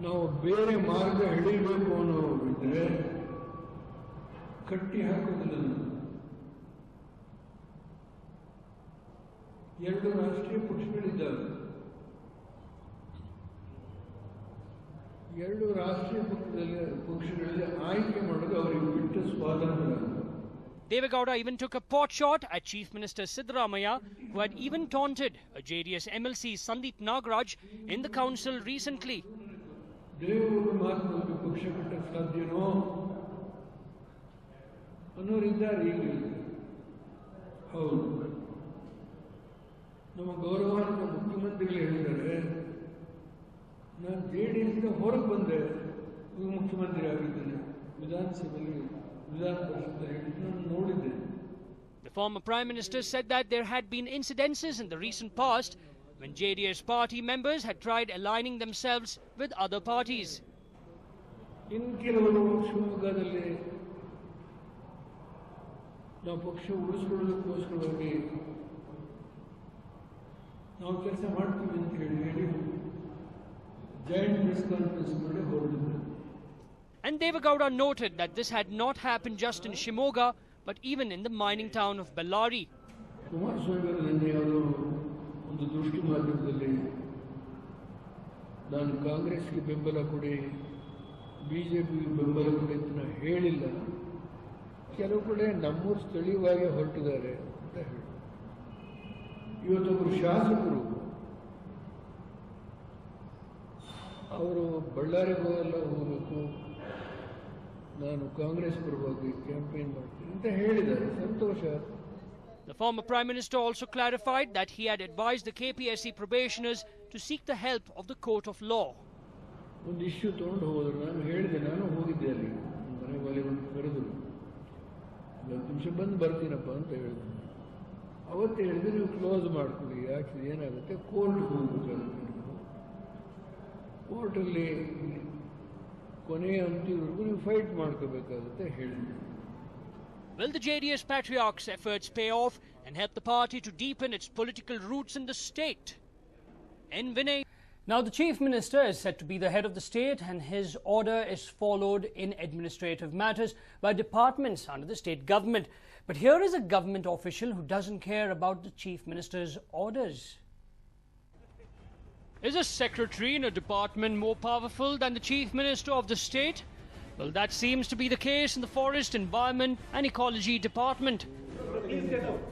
ನಾವು ಬೇರೆ ಮಾರ್ಗ ಹಿಡಿಯಬೇಕು ಅನ್ನೋದಿದ್ರೆ ಕಟ್ಟಿ ಹಾಕೋದಿಲ್ಲ. ಎರಡು ರಾಷ್ಟ್ರೀಯ ಪಕ್ಷಗಳಿದ್ದಾವೆ. ಎರಡು ರಾಷ್ಟ್ರೀಯ ಪಕ್ಷಗಳಲ್ಲಿ ಆಯ್ಕೆ ಮಾಡೋದು ಅವರಿಗೆ ಬಿಟ್ಟ ಸ್ವಾತಂತ್ರ್ಯ. Devagowda even took a pot shot at Chief Minister Siddaramaiah, who had even taunted a JDS MLC Sandeep Nagaraj in the council recently. ದೇವರು ಮಾತ್ರ ಪಕ್ಷ ಕಟ್ಟಕ್ಕೆ ಸಾಧ್ಯನೋ ಅನ್ನೋರಿದ್ದಾರೆ ಈಗ. ಹೌದು, ನಮ್ಮ ಗೌರವಾನ್ವಿತ ಮುಖ್ಯಮಂತ್ರಿಗಳು ಹೇಳಿದ್ದಾರೆ, ನಾನು JDS ಹೊರಗೆ ಬಂದೆ, ಮುಖ್ಯಮಂತ್ರಿ ಆಗಿದ್ದೇನೆ, ವಿಧಾನಸಭೆಯಲ್ಲಿ ವಿಧಾನ ಪರಿಷತ್ ನಾನು ನೋಡಿದ್ದೆ. The former Prime Minister said that there had been incidences in the recent past when JDS party members had tried aligning themselves with other parties. ಇನ್ನು ಕೆಲವರು ಶಿವಮೊಗ್ಗದಲ್ಲಿ ನಾವು ಪಕ್ಷ ಉಳಿಸ್ಕೊಳ್ಳೋದಕ್ಕೋಸ್ಕರವಾಗಿ ನಾವು ಕೆಲಸ ಮಾಡ್ತೀವಿ ಅಂತ ಹೇಳಿ ಜಾಯಿಂಟ್ ಪ್ರೆಸ್ ಕಾನ್ಫರೆನ್ಸ್ ಮಾಡಿ ಹೊರಡಿದ್ರು. And Devagowda noted that this had not happened just in Shimoga, but even in the mining town of Bellary. Kumaraswamy ನಿನ್ನೆ ಅವರು ಒಂದು ದೃಷ್ಟಿ ಮಾಧ್ಯಮದಲ್ಲಿ ನಾನು ಕಾಂಗ್ರೆಸ್ಗೆ ಬೆಂಬಲ ಕೊಡಿ, ಬಿಜೆಪಿಗೆ ಬೆಂಬಲ ಕೊಡಿ ಅಂತ ನಾನು ಹೇಳಿಲ್ಲ, ಕೆಲವು ಕಡೆ ನಮ್ಮೂರು ಸ್ಥಳೀಯವಾಗಿ ಹೊರಟಿದ್ದಾರೆ ಅಂತ ಹೇಳಿ. ಇವತ್ತೊಬ್ಬರು ಶಾಸಕರು ಅವರು ಬಳ್ಳಾರಿಗೆಲ್ಲ ಹೋಗಬೇಕು, ನಾನು ಕಾಂಗ್ರೆಸ್ ಪರವಾಗಿ ಕ್ಯಾಂಪೇನ್ ಮಾಡ್ತೀನಿ ಅಂತ ಹೇಳಿದ್ದಾರೆ. ಸಂತೋಷ. The former Prime Minister also clarified that he had advised the KPSC probationers to seek the help of the court of law. ಒಂದು ಇಶ್ಯೂ ತೊಗೊಂಡು ಹೋದ್ರು, ನಾನು ಹೇಳಿದೆ, ನಾನು ಹೋಗಿದ್ದೆ ಅಲ್ಲಿ, ಮನೆ ಬಳಿ ಒಂದು ಕರೆದ್ರು, 10 ನಿಮಿಷ ಬಂದು ಬರ್ತೀನಪ್ಪ ಅಂತ ಹೇಳಿದೆ. ಅವತ್ತು ಹೇಳಿದ್ರೆ ನೀವು ಕ್ಲೋಸ್ ಮಾಡ್ಕೊಳ್ಳಿ, ಯಾಕೆ ಏನಾಗುತ್ತೆ, ಕೋರ್ಟ್ಗೆ ಹೋಗ್ಬೇಕಾಗುತ್ತೆ, ಕೋರ್ಟಲ್ಲಿ ಕೊನೆಯ ಅಂತಿವರೆಗೂ ನೀವು ಫೈಟ್ ಮಾಡ್ಕೋಬೇಕಾಗುತ್ತೆ ಹೇಳಿದೆ. Will the JDS patriarch's efforts pay off and help the party to deepen its political roots in the state? In Vinay. Now, the Chief Minister is said to be the head of the state, and his order is followed in administrative matters by departments under the state government. But here is a government official who doesn't care about the Chief Minister's orders. Is a secretary in a department more powerful than the Chief Minister of the state? Well, that seems to be the case in the Forest, Environment and Ecology Department. Please get out.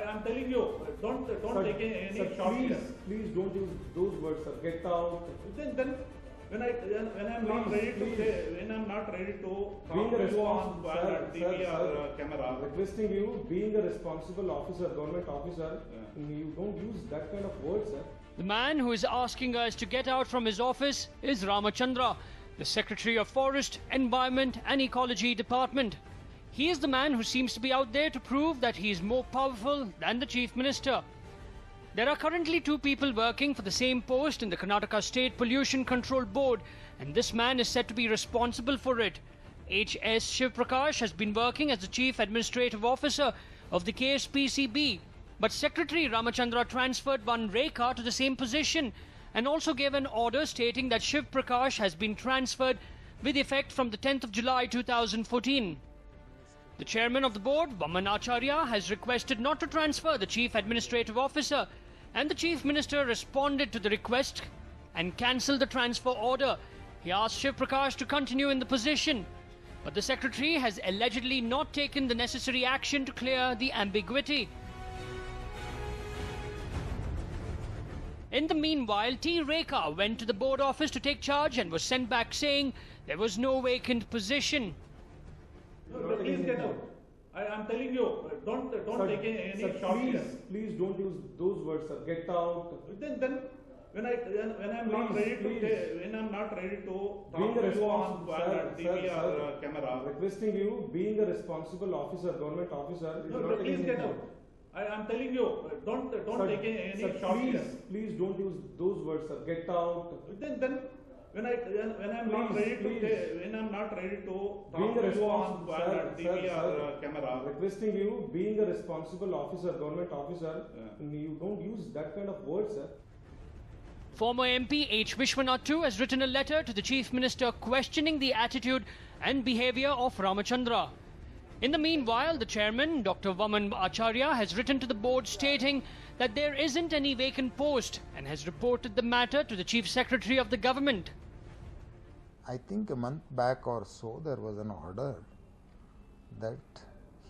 I'm telling you, don't take any shortcuts. Please don't use those words, sir. Get out. Then when I'm not ready to say, when I'm not ready to being a responsible TV or camera, requesting you, being a responsible officer, government officer, you don't use that kind of words, sir. The man who is asking us to get out from his office is Ramachandra, the Secretary of Forest, Environment and Ecology Department. He is the man who seems to be out there to prove that he is more powerful than the Chief Minister. There are currently 2 people working for the same post in the Karnataka State Pollution Control Board, and this man is said to be responsible for it. H.S. Shiv Prakash has been working as the Chief Administrative Officer of the KSPCB, but Secretary Ramachandra transferred one Rekha to the same position and also gave an order stating that Shiv Prakash has been transferred with effect from the 10th of July 2014. The chairman of the board, Vaman Acharya, has requested not to transfer the Chief Administrative Officer, and the Chief Minister responded to the request and cancelled the transfer order. He asked Shiv Prakash to continue in the position, but the Secretary has allegedly not taken the necessary action to clear the ambiguity. In the meanwhile, T. Rekha went to the board office to take charge and was sent back saying there was no vacant position. No, please get out. I'm telling you, don't Sir, take any sir, shortcuts. please don't use those words, sir. Get out. Then when I'm not ready to when I'm not ready to Being a talk to you on TV or camera, requesting you, being a responsible officer, government officer. no, please get out. I'm telling you, don't Sir, take any sir, shortcuts. please don't use those words, sir. Get out. Then when I'm not ready to when I'm not ready to Being talk a to you on TV or camera, requesting you, being a responsible officer, government officer, you don't use that kind of words, sir. Former MP H. Vishwanath too has written a letter to the Chief Minister questioning the attitude and behaviour of Ramachandra. In the meanwhile, the chairman, Dr. Vaman Acharya, has written to the board stating that there isn't any vacant post and has reported the matter to the Chief Secretary of the government. I think a month back or so there was an order that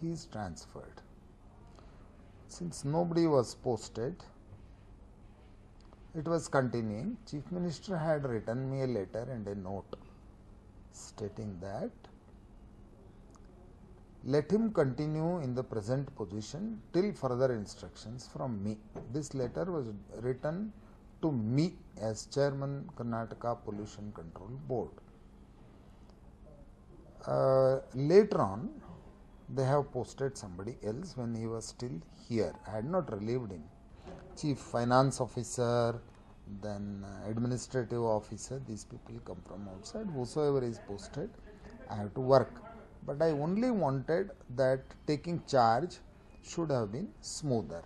he is transferred. Since nobody was posted, it was continuing. Chief Minister had written me a letter and a note stating that let him continue in the present position till further instructions from me. This letter was written to me as Chairman Karnataka Pollution Control Board. Later on, they have posted somebody else when he was still here. I had not relieved him. Chief Finance Officer, then Administrative Officer, these people come from outside. Whosoever is posted, I have to work. But I only wanted that taking charge should have been smoother.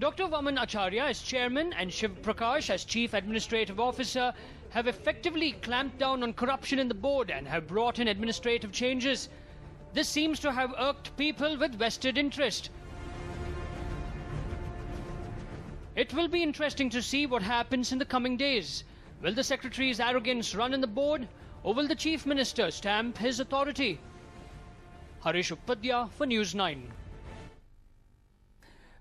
Dr. Vaman Acharya as chairman and Shiv Prakash as chief administrative officer have effectively clamped down on corruption in the board and have brought in administrative changes. This seems to have irked people with vested interest. It will be interesting to see what happens in the coming days. Will the secretary's arrogance run in the board, or will the chief minister stamp his authority? Harish Upadhyaya for News 9.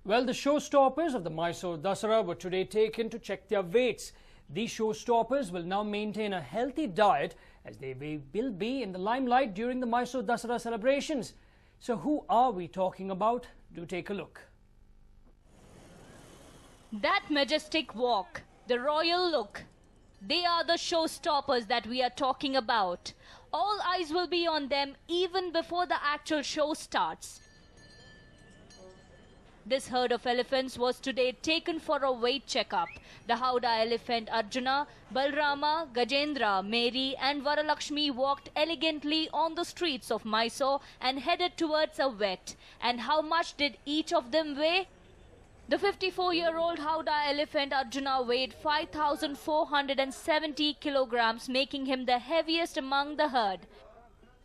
Well, the showstoppers of the Mysore Dasara were today taken to check their weights. These showstoppers will now maintain a healthy diet as they will be in the limelight during the Mysore Dasara celebrations. So who are we talking about? Do take a look. That majestic walk, the royal look, they are the showstoppers that we are talking about. All eyes will be on them even before the actual show starts. This herd of elephants was today taken for a weight checkup. The Howdah elephant Arjuna, Balrama, Gajendra, Mary and Varalakshmi walked elegantly on the streets of Mysore and headed towards a vet. And how much did each of them weigh? The 54-year-old Howdah elephant Arjuna weighed 5,470 kilograms, making him the heaviest among the herd.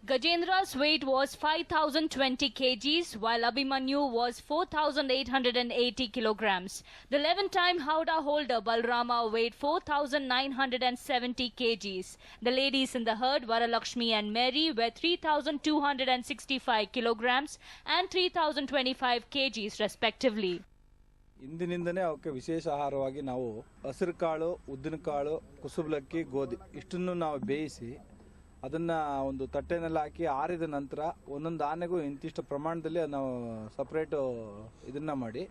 Gajendra's weight was 5,020 kgs, while Abhimanyu was 4,880 kilograms. The 11-time Howdah holder Balrama weighed 4,970 kgs. The ladies in the herd, Varalakshmi and Mary, were 3,265 kilograms and 3,025 kgs respectively. ಇಂದಿನಿಂದನೇ ಅವಕ್ಕೆ ವಿಶೇಷ ಆಹಾರವಾಗಿ ನಾವು ಹಸಿರು ಕಾಳು, ಉದ್ದಿನ ಕಾಳು, ಕುಸುಬಲಕ್ಕಿ, ಗೋಧಿ ಇಷ್ಟನ್ನು ನಾವು ಬೇಯಿಸಿ ಅದನ್ನು ಒಂದು ತಟ್ಟೆನಲ್ಲಿ ಹಾಕಿ ಆರಿದ ನಂತರ ಒಂದೊಂದು ಆನೆಗೂ ಇಂತಿಷ್ಟು ಪ್ರಮಾಣದಲ್ಲಿ ನಾವು ಸಪರೇಟು ಇದನ್ನು ಮಾಡಿ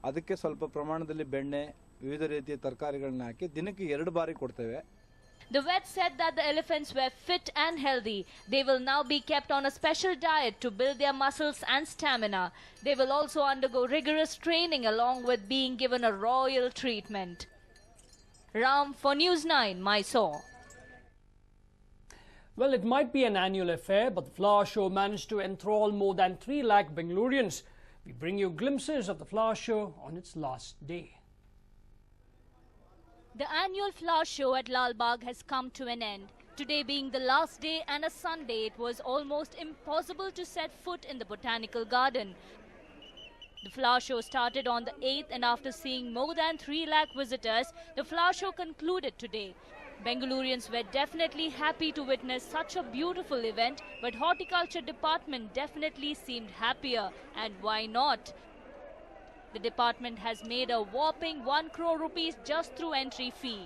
ಅದಕ್ಕೆ ಸ್ವಲ್ಪ ಪ್ರಮಾಣದಲ್ಲಿ ಬೆಣ್ಣೆ ವಿವಿಧ ರೀತಿಯ ತರಕಾರಿಗಳನ್ನ ಹಾಕಿ ದಿನಕ್ಕೆ 2 ಬಾರಿ ಕೊಡ್ತೇವೆ. The vet said that the elephants were fit and healthy. They will now be kept on a special diet to build their muscles and stamina. They will also undergo rigorous training along with being given a royal treatment. Ram for News 9, Mysore. Well, it might be an annual affair, but the flower show managed to enthrall more than 3 lakh Bengalurians. We bring you glimpses of the flower show on its last day. The annual flower show at Lal Bagh has come to an end. Today being the last day and a Sunday, it was almost impossible to set foot in the botanical garden. The flower show started on the 8th, and after seeing more than 3 lakh visitors, the flower show concluded today. Bengalurians were definitely happy to witness such a beautiful event, but horticulture department definitely seemed happier, and why not? The department has made a whopping 1 crore rupees just through entry fee.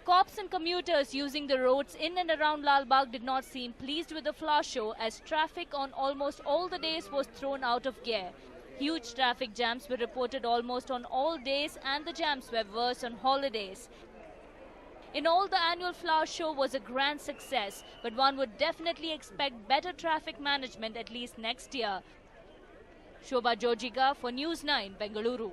Cops and commuters using the roads in and around Lal Bagh did not seem pleased with the flower show, as traffic on almost all the days was thrown out of gear. Huge traffic jams were reported almost on all days, and the jams were worse on holidays. In all, the annual flower show was a grand success, but one would definitely expect better traffic management at least next year. Shobha Jojiga for News 9, Bengaluru.